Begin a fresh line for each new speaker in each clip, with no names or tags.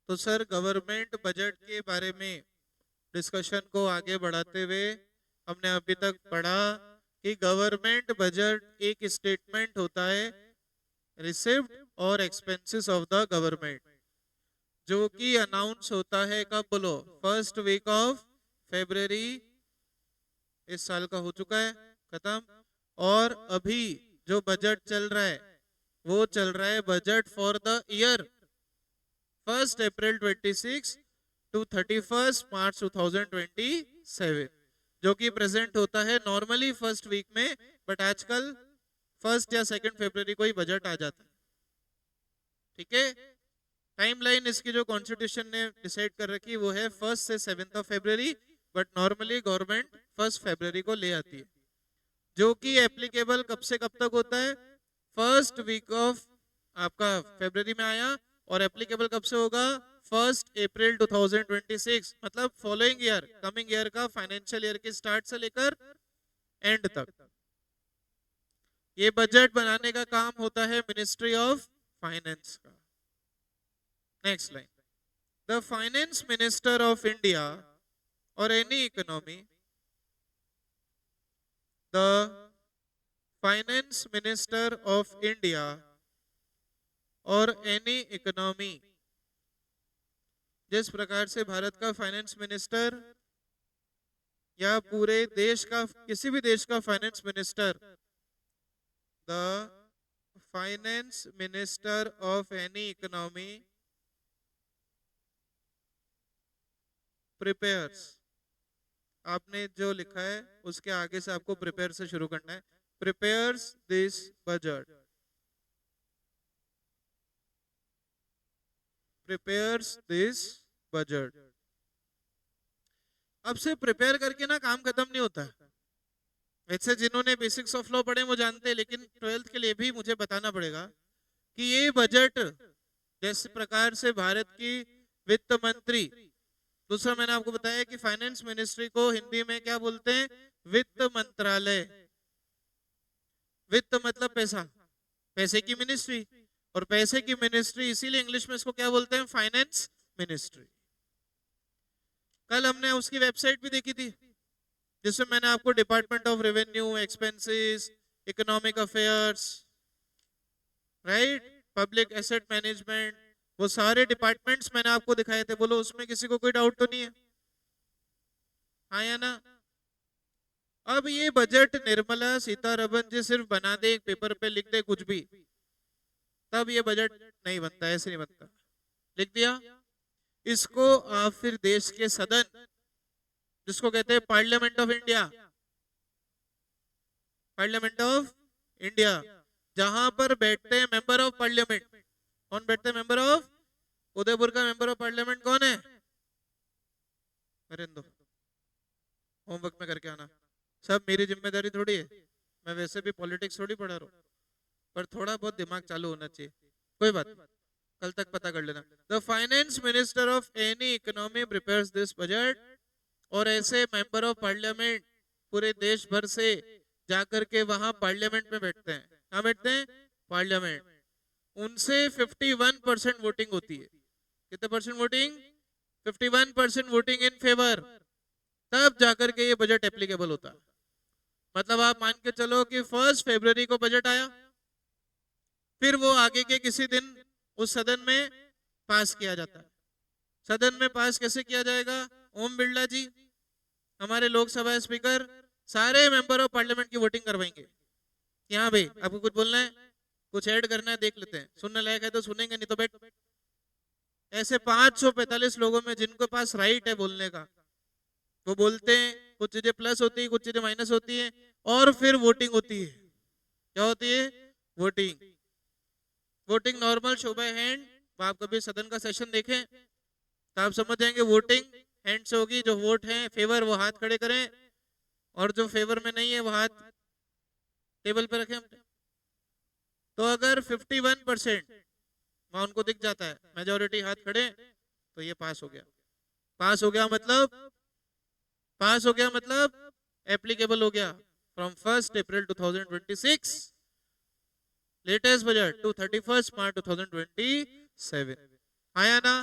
तो sir government budget के बारे में डिस्कशन को आगे बढ़ाते हुए हमने अभी तक पढ़ा कि गवर्नमेंट बजट एक स्टेटमेंट होता है रिसिप्ट और एक्सपेंसेस ऑफ द गवर्नमेंट, जो कि अनाउंस होता है कब बोलो, फर्स्ट वीक ऑफ फेब्रुवरी। इस साल का हो चुका है खत्म। और अभी जो बजट चल रहा है वो चल रहा है budget for the year 1 April 26 to 31 March 2027, जो कि प्रेजेंट होता है नॉर्मली फर्स्ट वीक में, बट आजकल फर्स्ट या सेकंड फरवरी को ही बजट आ जाता है। ठीक है, टाइमलाइन इसकी जो कॉन्स्टिट्यूशन ने डिसाइड कर रखी वो है 1 से 7 फरवरी, बट नॉर्मली गवर्नमेंट 1 फरवरी को ले आती है, जो कि एप्लीकेबल कब से कब तक होता है, फर्स्ट वीक ऑफ आपका फरवरी में आया, और एप्लीकेबल कब से होगा, 1 अप्रैल 2026, मतलब फॉलोइंग ईयर, कमिंग ईयर का फाइनेंशियल ईयर के स्टार्ट से लेकर एंड तक। ये बजट बनाने का काम होता है मिनिस्ट्री ऑफ फाइनेंस का। Next line, the finance minister of India or any economy, the finance minister of India or any economy, जिस प्रकार से भारत का फाइनेंस मिनिस्टर या पूरे देश का, किसी भी देश का finance minister, the finance minister of any economy prepares, आपने जो लिखा है उसके आगे से आपको प्रिपेयर से शुरू करना है, prepares this budget, prepares this budget. अब से प्रिपेयर करके ना काम खत्म नहीं होता है। वैसे जिन्होंने बेसिक्स ऑफ लॉ पढ़े वो जानते हैं, लेकिन 12th के लिए भी मुझे बताना पड़ेगा कि ये बजट जिस प्रकार से भारत की वित्त मंत्री, दूसरा मैंने आपको बताया कि फाइनेंस मिनिस्ट्री को हिंदी में क्या बोलते हैं, वित्त मंत्रालय। वित्त मतलब पैसा, पैसे की मिनिस्ट्री, और पैसे की मिनिस्ट्री इसीलिए इंग्लिश में इसको क्या बोलते हैं, फाइनेंस मिनिस्ट्री। कल हमने उसकी वेबसाइट भी देखी थी, जिसमें मैंने आपको department of revenue, expenses, economic affairs, right, public asset management, वो सारे डिपार्टमेंट्स मैंने आपको दिखाए थे। बोलो उसमें किसी को कोई डाउट तो नहीं है, हाँ या ना। अब ये बजट निर्मला सीतारमण जी सिर्फ बना दे, एक पेपर पे लिख दे कुछ भी, तब ये बजट नहीं बनता, ऐसे नहीं बनता। लिख दिया, इसको आप फिर देश के सदन, जिसको कहते हैं parliament of India, parliament of India, जहां पर बैठते हैं मेंबर ऑफ पार्लियामेंट। कौन बैठते हैं मेंबर ऑफ, उदयपुर का मेंबर ऑफ पार्लियामेंट कौन है, नरेंद्र, होमवर्क में करके आना, सब मेरी जिम्मेदारी थोड़ी है, मैं वैसे भी पॉलिटिक्स थोड़ी पढ़ा रहा हूँ, पर थोड़ा बहुत दिमाग चालू होना चाहिए। कोई बात नहीं, कल तक पता कर लेना। The finance minister of any economy prepares this budget, और ऐसे मेंबर ऑफ पार्लियामेंट पूरे देश भर से जाकर के वहां पार्लियामेंट में बैठते हैं। कहाँ बैठते हैं, पार्लियामेंट, उनसे 51% वोटिंग होती है। कितने percent voting, 51% voting in favour, तब जाकर के ये बजट एप्लीकेबल होता है। मतलब आप मान के चलो कि 1 फरवरी को बजट आया, फिर वो आगे के किसी दिन उस सदन में पास किया जाता है। सदन में पास कैसे किया जाएगा, ओम बिरला जी हमारे लोकसभा स्पीकर सारे मेंबर ऑफ पार्लियामेंट की वोटिंग करवाएंगे। यहाँ भाई आपको कुछ बोलना है, कुछ ऐड करना है, देख लेते हैं, सुनने लायक है तो सुनेंगे, नहीं तो बैठ। ऐसे 545 लोगों में जिनके पास राइट है बोलने का, वो बोलते हैं, कुछ चीजें प्लस होती है, कुछ चीजें माइनस होती है, और फिर वोटिंग होती है। क्या होती है, voting. Voting normal show by hand, आप कभी सदन का सेशन देखें तो आप समझ जाएंगे, वोटिंग हैंड से होगी। जो वोट है फेवर वो हाथ खड़े करें, और जो फेवर में नहीं है वो हाथ टेबल पे रखें। तो अगर 51% वहां उनको दिख जाता है, मेजोरिटी हाथ खड़े, तो ये पास हो गया। पास हो गया मतलब, पास हो गया मतलब एप्लीकेबल हो गया from 1 April 2026, latest budget to 31 March 2027। आया ना,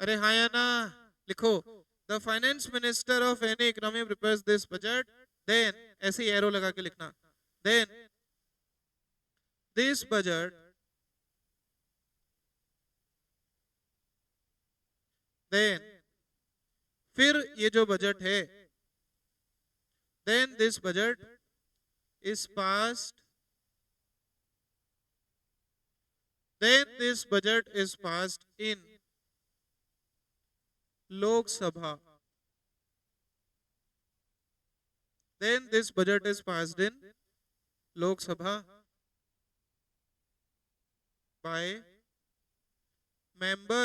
अरे हाँ या ना, लिखो। The finance minister of any economy prepares this budget, then ऐसे ही एरो लगा के लिखना, देन दिस बजट, देन फिर ये जो बजट है, then this budget is passed, then this budget is passed in Lok Sabha, then this budget is passed in Lok Sabha by member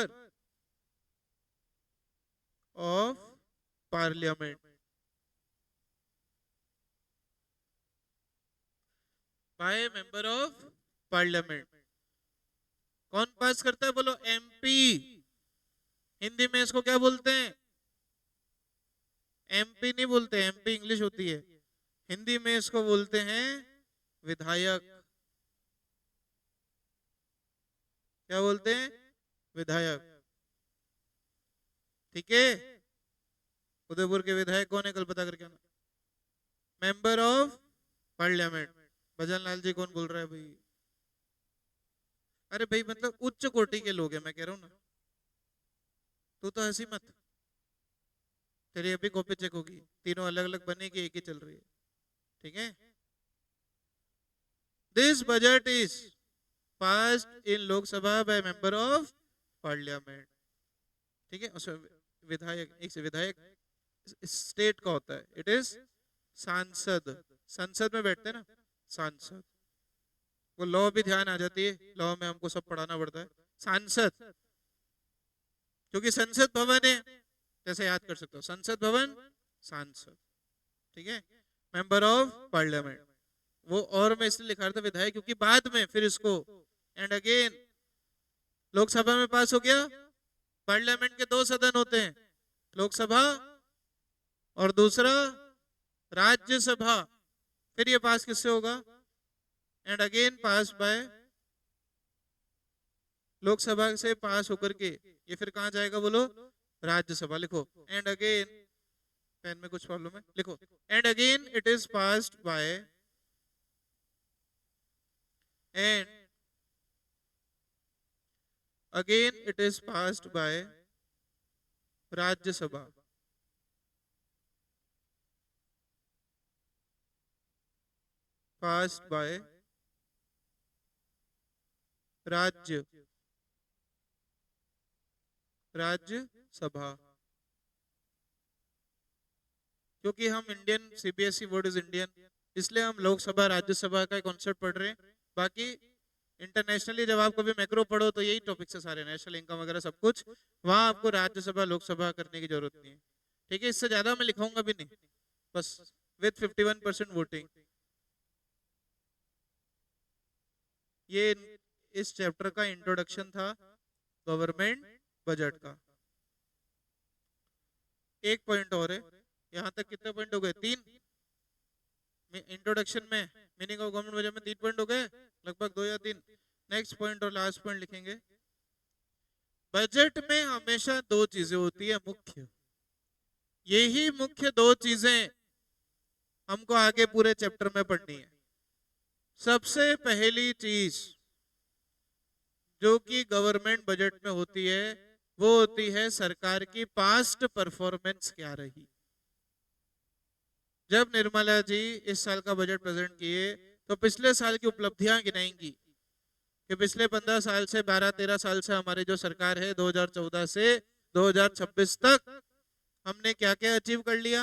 of parliament, by member of parliament। कौन पास करता है बोलो? MP. Hindi में इसको क्या बोलते हैं? एमपी नहीं बोलते, एमपी इंग्लिश होती है, हिंदी में इसको बोलते हैं विधायक। क्या बोलते हैं? विधायक। ठीक है, उदयपुर के विधायक कौन है कल पता करके आना। मेंबर ऑफ पार्लियामेंट, भजन लाल जी कौन बोल रहा है भाई? अरे भाई मतलब उच्च कोटि के लोग हैं, मैं कह रहा हूं ना, तू तो हंसी मत, तेरी अभी कॉपी चेक होगी, तीनों अलग अलग बनेगी, एक ही चल रही है। ठीक है, this budget is passed in Lok Sabha by member of parliament. ठीक है, उसमें विधायक, एक से विधायक स्टेट का होता है, इट इज सांसद, संसद में बैठते हैं ना सांसद, वो लॉ भी ध्यान आ जाती है, लॉ में हमको सब पढ़ाना पड़ता है। सांसद, क्योंकि संसद भवन है, जैसे याद कर सकते हो, संसद भवन सांसद। ठीक है, मेंबर ऑफ पार्लियामेंट, वो और मैं इसलिए लिखा रहा था विधायक, क्योंकि बाद में फिर इसको एंड अगेन लोकसभा में पास हो गया। पार्लियामेंट के दो सदन होते हैं, लोकसभा और दूसरा राज्यसभा, फिर ये पास किससे होगा? And again pass bye, Lok Sabha से पास होकर के ये फिर कहां जाएगा बोलो? राज्यसभा। लिखो एंड अगेन, पेन में कुछ प्रॉब्लम है, लिखो and again it is passed by, and again it is passed by Rajya Sabha, passed by Rajya Sabha. क्योंकि हम Indian, CBSE board is Indian, इसलिए हम लोकसभा राज्यसभा का कॉन्सेप्ट पढ़ रहे हैं। बाकी इंटरनेशनली जब आप कभी मैक्रो पढ़ो तो यही टॉपिक से सारे, नेशनल इनकम वगैरह सब कुछ, वहां आपको राज्यसभा लोकसभा करने की जरूरत नहीं है। ठीक है, इससे ज्यादा मैं लिखाऊंगा भी नहीं, बस विथ 51% वोटिंग। ये इस चैप्टर का इंट्रोडक्शन था गवर्नमेंट बजट का। एक पॉइंट और है, यहां तक कितने पॉइंट हो गए? 3। इंट्रोडक्शन में मीनिंग ऑफ गवर्नमेंट बजट में 3 पॉइंट हो गए, लगभग 2 या 3। नेक्स्ट पॉइंट और लास्ट पॉइंट लिखेंगे। बजट में हमेशा 2 चीजें होती है मुख्य, यही मुख्य 2 चीजें हमको आगे पूरे चैप्टर में पढ़नी है। सबसे पहली चीज जो कि गवर्नमेंट बजट में होती है, वो होती है सरकार की पास्ट परफॉर्मेंस क्या रही। जब निर्मला जी इस साल का बजट प्रेजेंट किए तो पिछले साल की उपलब्धियां गिनाएंगी कि पिछले 15 साल से, 12-13 साल से हमारी जो सरकार है, 2014 से 2026 तक हमने क्या क्या अचीव कर लिया।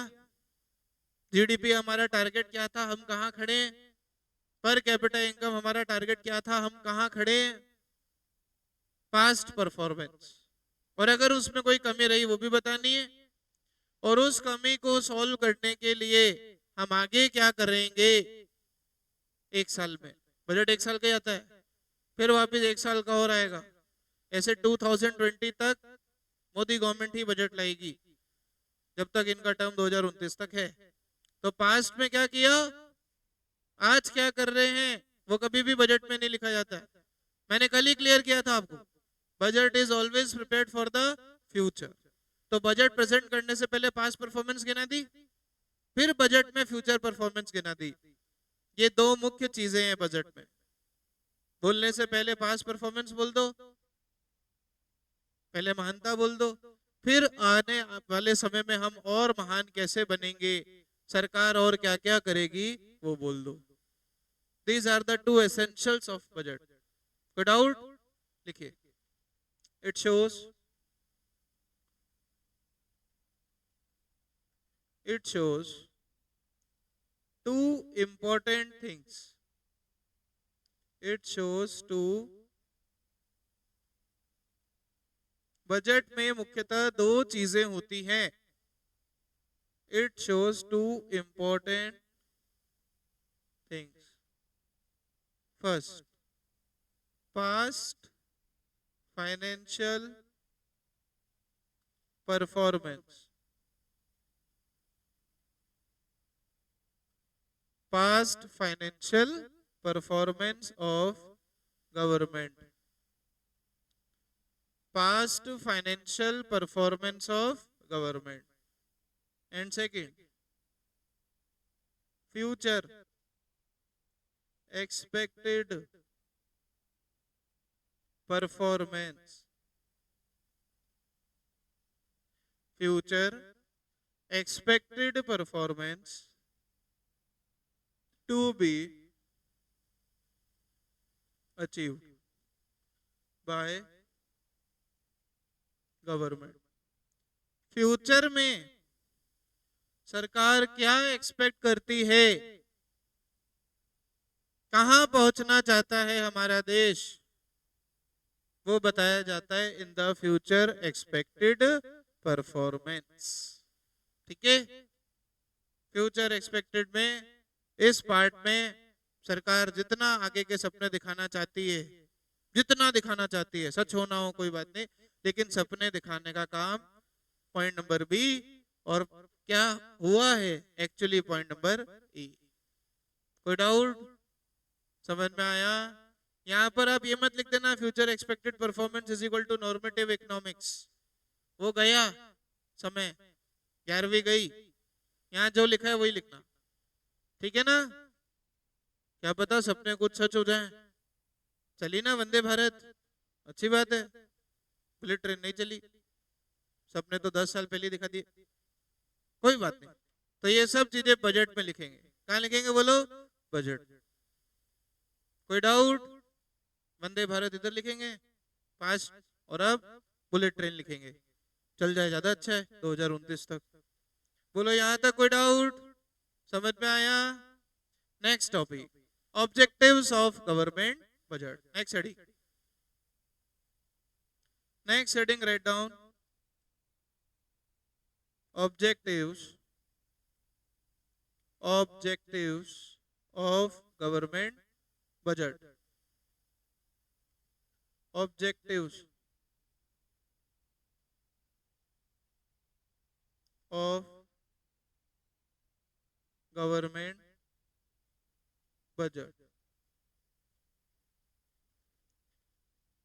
जीडीपी हमारा टारगेट क्या था, हम कहाँ खड़े। पर कैपिटा इनकम हमारा टारगेट क्या था, हम कहाँ खड़े। पास्ट परफॉर्मेंस, और अगर उसमें कोई कमी रही वो भी बतानी है, और उस कमी को सॉल्व करने के लिए हम आगे क्या करेंगे। एक साल में बजट 1 साल का ही आता है, फिर वापस 1 साल का और आएगा, ऐसे 2020 तक मोदी गवर्नमेंट ही बजट लाएगी, जब तक इनका टर्म 2029 तक है। तो पास्ट में क्या किया, आज क्या कर रहे हैं, वो कभी भी बजट में नहीं लिखा जाता है। मैंने कल ही क्लियर किया था आपको, budget is always prepared for the future. तो बजट प्रेजेंट करने से पहले पास्ट परफॉर्मेंस गिना दी, फिर बजट में फ्यूचर परफॉर्मेंस गिना दी। ये दो मुख्य चीजें हैं बजट में। बोलने से पहले पास्ट परफॉर्मेंस बोल दो, पहले महानता बोल दो, फिर आने वाले समय में हम और महान कैसे बनेंगे, सरकार और क्या क्या करेगी वो बोल दो। These are the two essentials of budget. Good out? लिखिए। It shows two important things. It shows two. Budget में मुख्यतः दो चीजें होती हैं। It shows two important things. First, past financial performance. Past financial performance of government. Past financial performance of government. And second, future expected performance. Future expected performance to be achieved by government. Future में सरकार क्या expect करती है, कहां पहुंचना चाहता है हमारा देश, वो बताया जाता है in the future expected performance. ठीक है, फ्यूचर एक्सपेक्टेड में इस पार्ट में सरकार जितना आगे के सपने दिखाना चाहती है, जितना दिखाना चाहती है, सच होना हो कोई बात नहीं, लेकिन सपने दिखाने का काम पॉइंट नंबर बी, और क्या हुआ है एक्चुअली पॉइंट नंबर ई। कोई डाउट? समझ में आया? यहाँ पर आप ये मत लिख देना future expected performance is equal to normative economics, वो गया समय, 11वीं गई। यहाँ जो लिखा है वही लिखना, ठीक है ना? क्या पता सपने कुछ सच हो जाए। चली ना वंदे भारत, अच्छी बात है, बुलेट ट्रेन नहीं चली, सपने तो 10 साल पहले दिखा दिए, कोई बात नहीं। तो ये सब चीजें बजट में लिखेंगे। कहाँ लिखेंगे बोलो? बजट। कोई डाउट? वंदे भारत इधर लिखेंगे पास, और अब बुलेट ट्रेन लिखेंगे, चल जाए ज्यादा अच्छा है 2029 तक। बोलो यहाँ तक कोई डाउट? समझ में आया? Next topic, objectives of government budget. Next heading, next heading, write down objectives of government budget. Objectives of government budget.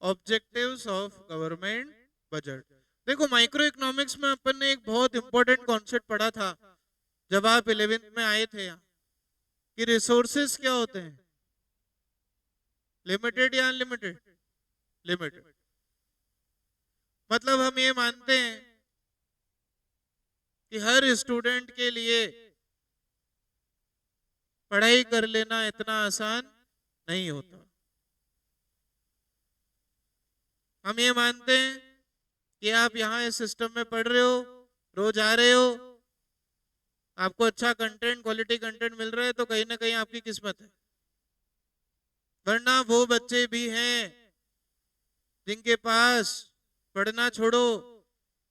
Objectives of government budget. देखो, माइक्रो इकोनॉमिक्स में अपन ने एक बहुत इंपॉर्टेंट कॉन्सेप्ट पढ़ा था जब आप 11th में आए थे यहाँ, कि रिसोर्सेस क्या होते हैं, लिमिटेड या अनलिमिटेड? लिमिटेड। मतलब हम ये मानते हैं कि हर स्टूडेंट के लिए पढ़ाई कर लेना इतना आसान नहीं होता। हम ये मानते हैं कि आप यहाँ इस सिस्टम में पढ़ रहे हो, रोज आ रहे हो, आपको अच्छा कंटेंट, क्वालिटी कंटेंट मिल रहा है, तो कहीं ना कहीं आपकी किस्मत है। वरना वो बच्चे भी हैं जिनके पास पढ़ना छोड़ो,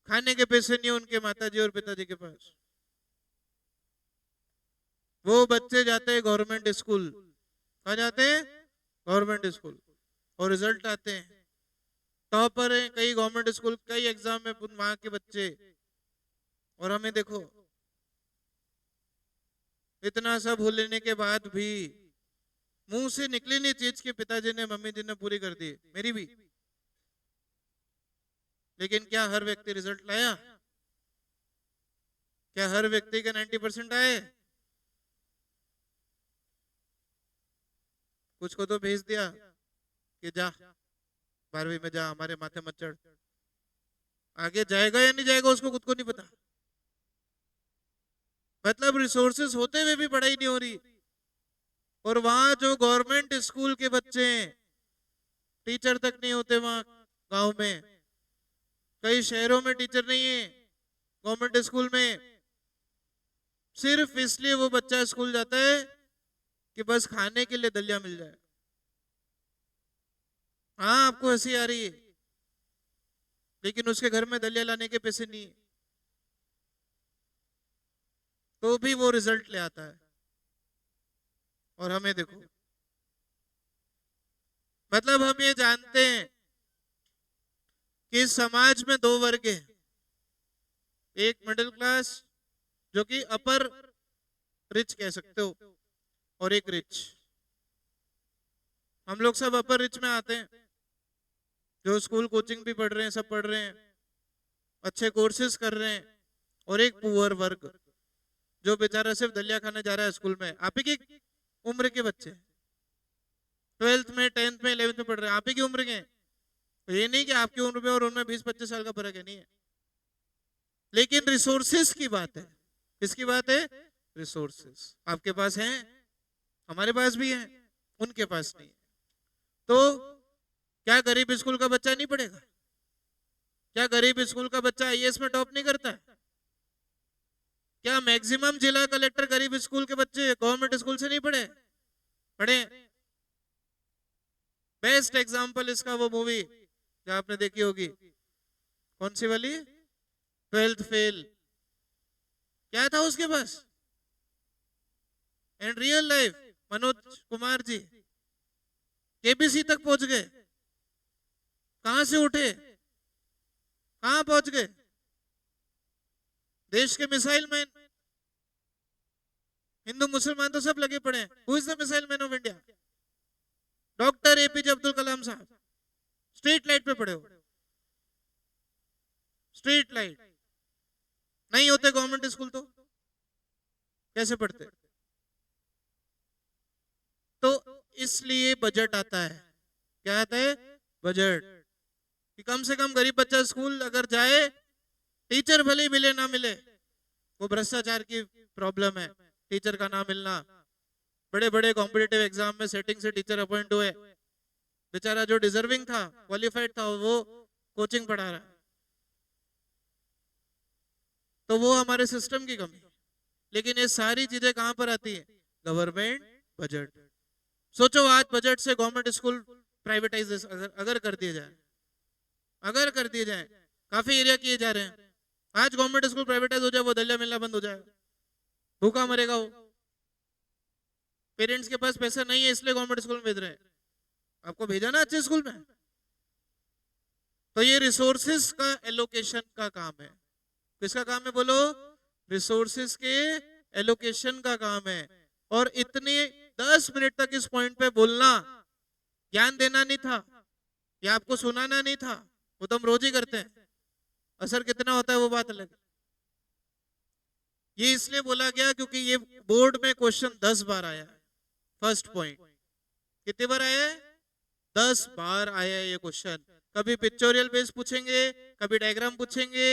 खाने के पैसे नहीं उनके माताजी और पिताजी के पास। वो बच्चे जाते हैं गवर्नमेंट स्कूल। कहाँ जाते हैं? Government school. और रिजल्ट आते हैं टॉपर है कई गवर्नमेंट स्कूल, कई एग्जाम में वहां के बच्चे, और हमें देखो इतना सब हो लेने के बाद भी मुंह से निकली नहीं चीज के पिताजी ने, मम्मी जी ने पूरी कर दी। मेरी भी लेकिन क्या हर व्यक्ति रिजल्ट लाया? क्या हर व्यक्ति के 90% आए? कुछ को तो भेज दिया कि जा 12वीं में जा, हमारे माथे मत चढ़। आगे जाएगा या नहीं जाएगा उसको खुद को नहीं पता। मतलब रिसोर्सेस होते हुए भी पढ़ाई नहीं हो रही। और वहां जो गवर्नमेंट स्कूल के बच्चे हैं, टीचर तक नहीं होते वहां गांव में। कई शहरों में टीचर नहीं है गवर्नमेंट स्कूल में। सिर्फ इसलिए वो बच्चा स्कूल जाता है कि बस खाने के लिए दलिया मिल जाए। हाँ, आपको हंसी आ रही है, लेकिन उसके घर में दलिया लाने के पैसे नहीं है, तो भी वो रिजल्ट ले आता है। और हमें देखो, मतलब हम ये जानते हैं कि समाज में दो वर्ग है। एक मिडिल क्लास, जो कि अपर रिच कह सकते हो, और एक रिच। हम लोग सब अपर रिच में आते हैं, जो स्कूल कोचिंग भी पढ़ रहे हैं, सब पढ़ रहे हैं, अच्छे कोर्सेज कर रहे हैं। और एक पुअर वर्ग, जो बेचारा सिर्फ दलिया खाने जा रहा है स्कूल में। आप ही की उम्र के बच्चे 12th में, 10th में, 11th में पढ़ रहे हैं, आप ही की उम्र के। तो ये नहीं कि आपकी उम्र में और उनमें 20-25 साल का फर्क है, नहीं है। लेकिन रिसोर्सेस की बात है। किसकी बात है? रिसोर्सेस आपके पास हैं, हमारे पास भी हैं, उनके पास नहीं है। तो क्या गरीब स्कूल का बच्चा नहीं पढ़ेगा? क्या गरीब स्कूल का बच्चा आईएएस में टॉप नहीं करता है? क्या मैक्सिमम जिला कलेक्टर गरीब स्कूल के बच्चे गवर्नमेंट स्कूल से नहीं पढ़े? पढ़े। बेस्ट एग्जांपल इसका वो मूवी जो आपने देखी होगी, कौन सी वाली? 12th fail. क्या था उसके पास? And real life Manoj Kumar ji KBC तक पहुंच गए। कहां से उठे, कहां पहुंच गए? देश के मिसाइल मैन। हिंदू मुसलमान तो सब लगे पड़े हैं। Who is the missile man of India? Doctor APJ Abdul Kalam साहब। स्ट्रीट लाइट पे पड़े हो। स्ट्रीट लाइट नहीं होते गवर्नमेंट स्कूल तो कैसे पढ़ते? तो इसलिए बजट आता है। क्या आता है? बजट। कि कम से कम गरीब बच्चा स्कूल अगर जाए, टीचर भले मिले ना मिले, वो भ्रष्टाचार की प्रॉब्लम है, टीचर का ना मिलना। बड़े बड़े कॉम्पिटिटिव एग्जाम में सेटिंग से टीचर अपॉइंट हुए, बेचारा जो डिजर्विंग था, क्वालिफाइड था, वो कोचिंग पढ़ा रहा है। तो वो हमारे सिस्टम की कमी। लेकिन ये सारी चीजें कहां पर आती है? Government budget. सोचो आज बजट से गवर्नमेंट स्कूल प्राइवेटाइज अगर कर दिए जाए, अगर कर दिए जाए, काफी एरिया किए जा रहे हैं, आज गवर्नमेंट स्कूल प्राइवेटाइज हो जाए, वो दलिया मिलना बंद हो जाएगा, भूखा मरेगा वो। पेरेंट्स के पास पैसा नहीं है इसलिए गवर्नमेंट स्कूल में भेज रहे हैं, आपको भेजा ना अच्छे स्कूल में। तो ये रिसोर्सेस का एलोकेशन का काम है। किसका काम है बोलो? रिसोर्सेस के एलोकेशन का काम है। और इतने 10 मिनट तक इस पॉइंट पे बोलना, ज्ञान देना नहीं था, या आपको सुनाना नहीं था, वो तो हम रोज ही करते हैं। असर कितना होता है वो बात अलग है। ये इसलिए बोला गया क्योंकि ये बोर्ड में क्वेश्चन 10 बार आया है। फर्स्ट पॉइंट कितनी बार आया है? 10 बार आया है ये क्वेश्चन। कभी पिक्चोरियल बेस पूछेंगे, कभी डायग्राम पूछेंगे,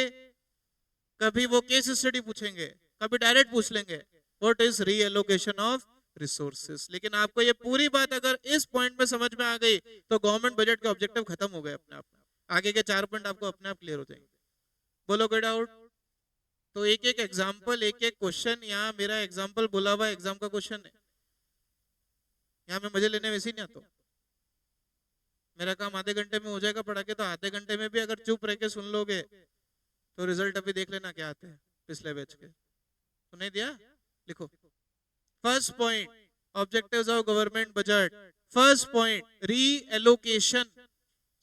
कभी वो केस स्टडी पूछेंगे, कभी डायरेक्ट पूछ लेंगे what is reallocation of resources. लेकिन आपको ये पूरी बात अगर इस पॉइंट में समझ में आ गई तो गवर्नमेंट बजट के ऑब्जेक्टिव खत्म हो गए अपने आप। आगे के 4 पॉइंट आपको अपने आप क्लियर हो जाएंगे। बोलो कोई डाउट? तो एक एक एग्जाम्पल, एक एक क्वेश्चन। यहाँ मेरा एग्जाम्पल बोला हुआ एग्जाम का क्वेश्चन है, यहाँ मैं मजे लेने वैसे ही नहीं आता। मेरा काम आधे घंटे में हो जाएगा पढ़ा के, तो आधे घंटे में भी अगर चुप रह के सुन लोगे तो रिजल्ट अभी देख लेना क्या आते हैं पिछले बैच के। तो नहीं दिया, लिखो। First point objectives of government budget. First point री एलोकेशन।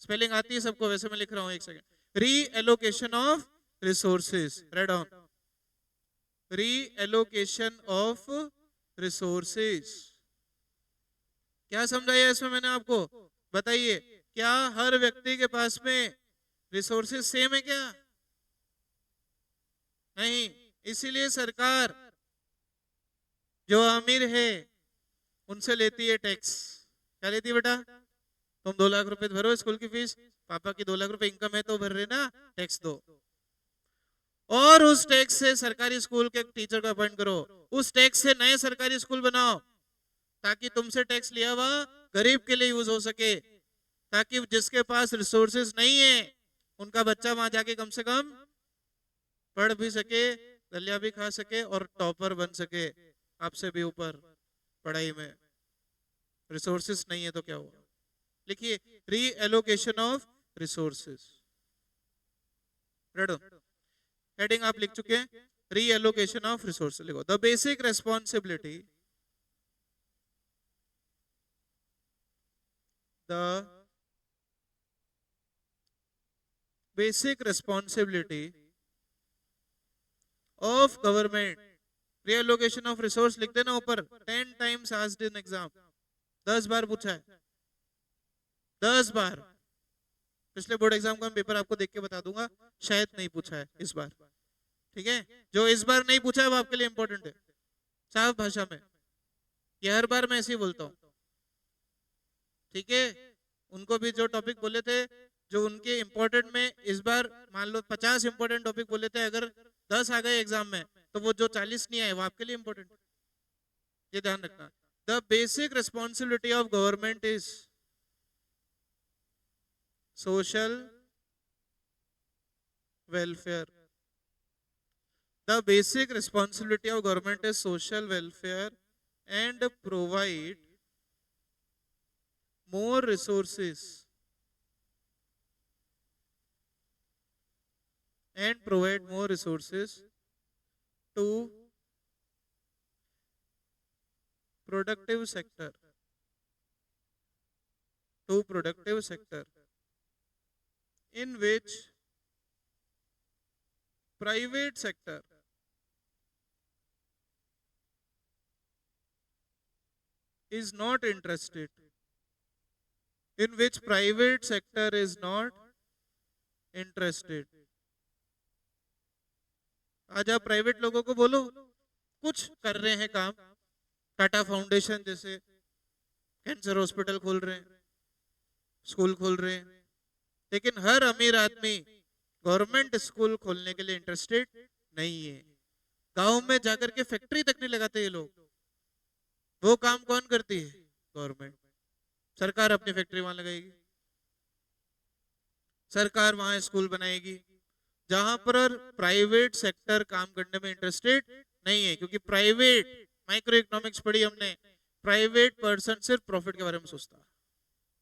स्पेलिंग आती है सबको, वैसे मैं लिख रहा हूं, एक सेकंड। री allocation of resources. Write down, री एलोकेशन ऑफ रिसोर्सेज। क्या समझाया इसमें मैंने आपको? बताइए, क्या हर व्यक्ति के पास में रिसोर्सेज सेम है क्या? नहीं। इसीलिए सरकार जो अमीर है उनसे लेती है टैक्स। क्या लेती है बेटा? तुम 2 लाख रुपए भरो स्कूल की फीस, पापा की 2 लाख रुपए इनकम है तो भर रहे ना, टैक्स दो। और उस टैक्स से सरकारी स्कूल के टीचर को अपॉइंट करो, उस टैक्स से नए सरकारी स्कूल बनाओ, ताकि तुमसे टैक्स लिया हुआ गरीब के लिए यूज हो सके, ताकि जिसके पास रिसोर्सेज नहीं है उनका बच्चा वहां जाके कम से कम पढ़ भी सके, दलिया भी खा सके और टॉपर बन सके, आपसे भी ऊपर पढ़ाई में। रिसोर्सेज नहीं है तो क्या हुआ? लिखिए, री एलोकेशन ऑफ रिसोर्सेज। हेडिंग आप लिख चुके हैं, री एलोकेशन ऑफ रिसोर्सेज। लिखो, the basic responsibility, the basic responsibility of government, reallocation of resource लिख देना ऊपर, 10 टाइम्स आस्क्ड इन एग्जाम, 10 बार पूछा है, 10 बार। पिछले बोर्ड एग्जाम का पेपर आपको देख के बता दूंगा, शायद नहीं पूछा है इस बार, ठीक है? जो इस बार नहीं पूछा है वो आपके लिए इंपॉर्टेंट है, साफ भाषा में। ये हर बार मैं ऐसे ही बोलता हूँ, ठीक है? उनको भी जो टॉपिक बोले थे, जो उनके इंपॉर्टेंट में, इस बार मान लो 50 इंपॉर्टेंट टॉपिक बोले थे, अगर 10 आ गए एग्जाम में तो वो जो 40 नहीं आए वो आपके लिए इंपॉर्टेंट, ये ध्यान रखना। The basic responsibility of government is social welfare. The basic responsibility of government is social welfare and provide more resources to productive sector, in which private sector is not interested, in which private sector is not interested। आज आप private लोगों को बोलो, कुछ कर रहे हैं काम, टाटा फाउंडेशन जैसे कैंसर हॉस्पिटल खोल रहे हैं, स्कूल खोल रहे हैं, लेकिन हर अमीर आदमी गवर्नमेंट स्कूल खोलने के लिए इंटरेस्टेड नहीं है। गांव में जाकर के फैक्ट्री तक नहीं लगाते ये लोग, वो काम कौन करती है? गवर्नमेंट। सरकार अपनी फैक्ट्री वहां लगाएगी, सरकार वहां स्कूल बनाएगी, जहां पर प्राइवेट सेक्टर काम करने में इंटरेस्टेड नहीं है, क्योंकि प्राइवेट, माइक्रो इकोनॉमिक्स पढ़ी हमने, प्राइवेट पर्सन सिर्फ प्रॉफिट के बारे में सोचता है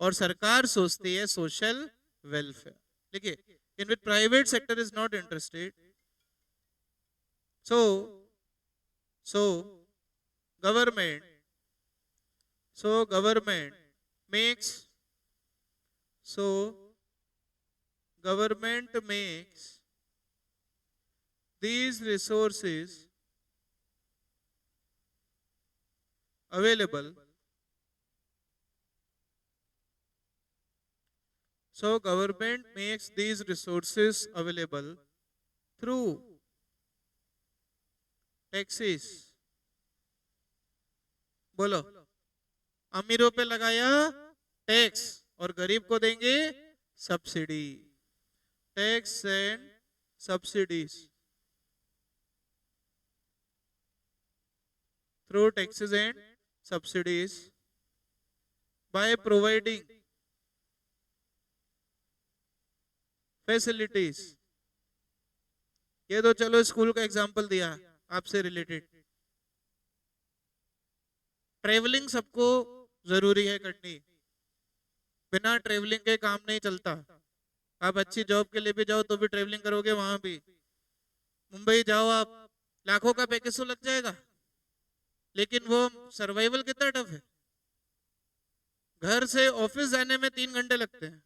और सरकार सोचती है सोशल वेलफेयर। देखिए, in which private sector is not interested, so government makes these resources available, through taxes। बोलो, अमीरों पे लगाया टैक्स और गरीब को देंगे subsidy, tax and subsidies, through taxes and subsidies, by providing facilities. ये तो चलो स्कूल का एग्जांपल दिया आपसे रिलेटेड, ट्रेवलिंग सबको जरूरी है करनी, बिना ट्रेवलिंग के काम नहीं चलता। आप अच्छी जॉब के लिए भी जाओ तो भी ट्रेवलिंग करोगे, वहां भी मुंबई जाओ आप, लाखों का पैकेज तो लग जाएगा, लेकिन वो सर्वाइवल कितना टफ है। घर से ऑफिस जाने में 3 घंटे लगते हैं,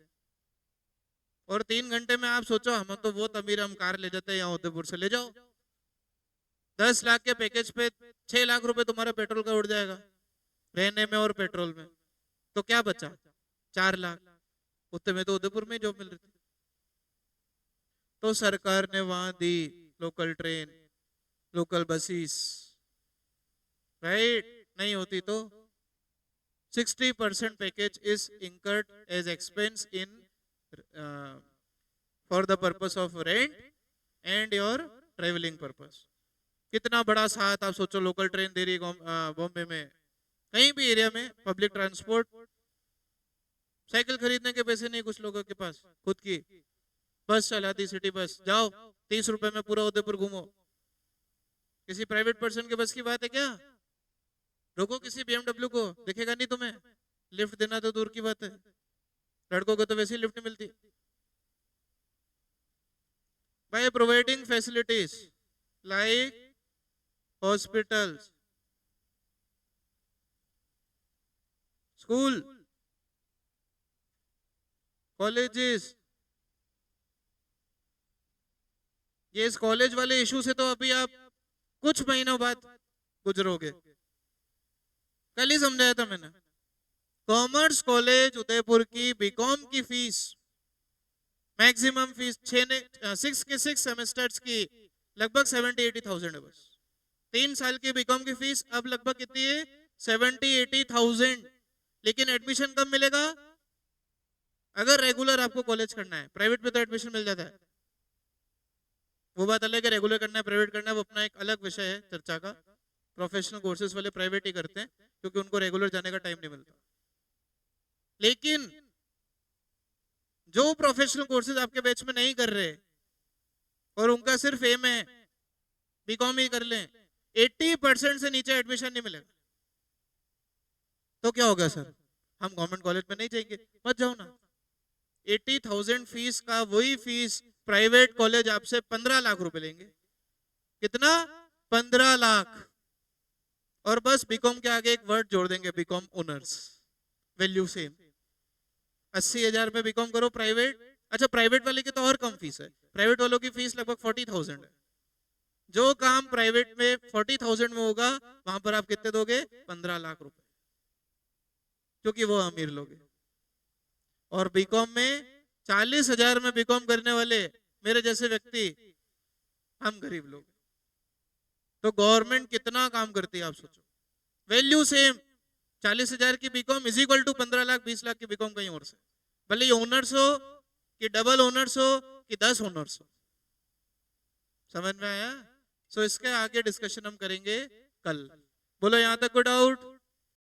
और 3 घंटे में आप सोचो हम तो बहुत अमीर, हम कार ले जाते हैं, यहाँ उदयपुर से ले जाओ, 10 लाख के पैकेज पे 6 लाख रुपए तुम्हारा पेट्रोल का उड़ जाएगा, रहने में और पेट्रोल में, तो क्या बचा? 4 लाख। उतने में तो उदयपुर में जॉब मिल रही थी। तो सरकार ने वहां दी local train, local buses, right? नहीं होती तो 60% package is incurred as expense in for the purpose of rent and your travelling purpose. कितना बड़ा साथ आप सोचो, लोकल ट्रेन दे रही है बॉम्बे में, कहीं भी एरिया में पब्लिक ट्रांसपोर्ट। साइकिल खरीदने के पैसे नहीं कुछ लोगों के पास खुद की, बस चला दी सिटी बस, जाओ 30 रुपए में पूरा उदयपुर घूमो। किसी प्राइवेट पर्सन के बस की बात है क्या? रोको किसी BMW को, दिखेगा नहीं तुम्हें, लिफ्ट देना तो दूर की बात है, लड़कों को तो वैसे ही लिफ्ट नहीं मिलती। By providing facilities like hospitals, school, colleges. ये इस कॉलेज वाले इशू से तो अभी आप कुछ महीनों बाद गुजरोगे। कल ही समझाया था मैंने, कॉमर्स कॉलेज उदयपुर की बीकॉम की फीस, मैक्सिमम फीस 6 सेमेस्टर्स की लगभग 70-80,000 है बस। 3 साल की बीकॉम की फीस अब लगभग कितनी है? 70-80,000। लेकिन एडमिशन कब मिलेगा? अगर रेगुलर आपको कॉलेज करना है, प्राइवेट में तो एडमिशन मिल जाता है, वो बात अलग है। रेगुलर करना है प्राइवेट करना है वो अपना एक अलग विषय है चर्चा का। प्रोफेशनल कोर्सेज वाले प्राइवेट ही करते हैं क्योंकि उनको रेगुलर जाने का टाइम नहीं मिलता। लेकिन जो प्रोफेशनल कोर्सेज आपके बैच में नहीं कर रहे और उनका सिर्फ एम है बीकॉम ही कर लें, 80% से नीचे एडमिशन नहीं मिलेगा। तो क्या होगा सर, हम गवर्नमेंट कॉलेज में नहीं जाएंगे? मत जाओ ना। 80,000 फीस का वही फीस प्राइवेट कॉलेज आपसे 15 लाख रुपए लेंगे। कितना? 15 लाख। और बस बीकॉम के आगे एक वर्ड जोड़ देंगे, बीकॉम ऑनर्स, वैल्यू सेम। 80,000 में बीकॉम करो प्राइवेट। अच्छा, प्राइवेट वाले की तो और कम फीस है, प्राइवेट वालों की फीस लगभग 40,000 है। जो काम प्राइवेट में 40,000 में होगा वहां पर आप कितने दोगे? 15 लाख रुपए, क्योंकि वो अमीर लोग हैं। और बीकॉम में 40,000 में बीकॉम करने वाले मेरे जैसे व्यक्ति, हम गरीब लोग। तो गवर्नमेंट कितना काम करती है आप सोचो। वैल्यू सेम, 40,000 की BCom is equal to 15 lakh 20 lakh की बीकॉम कहीं और से, भले ये ऑनर्स हो कि डबल ऑनर्स हो कि 10 ऑनर्स हो। समझ में आया? सो इसके आगे डिस्कशन हम करेंगे कल। बोलो यहाँ तक कोई डाउट?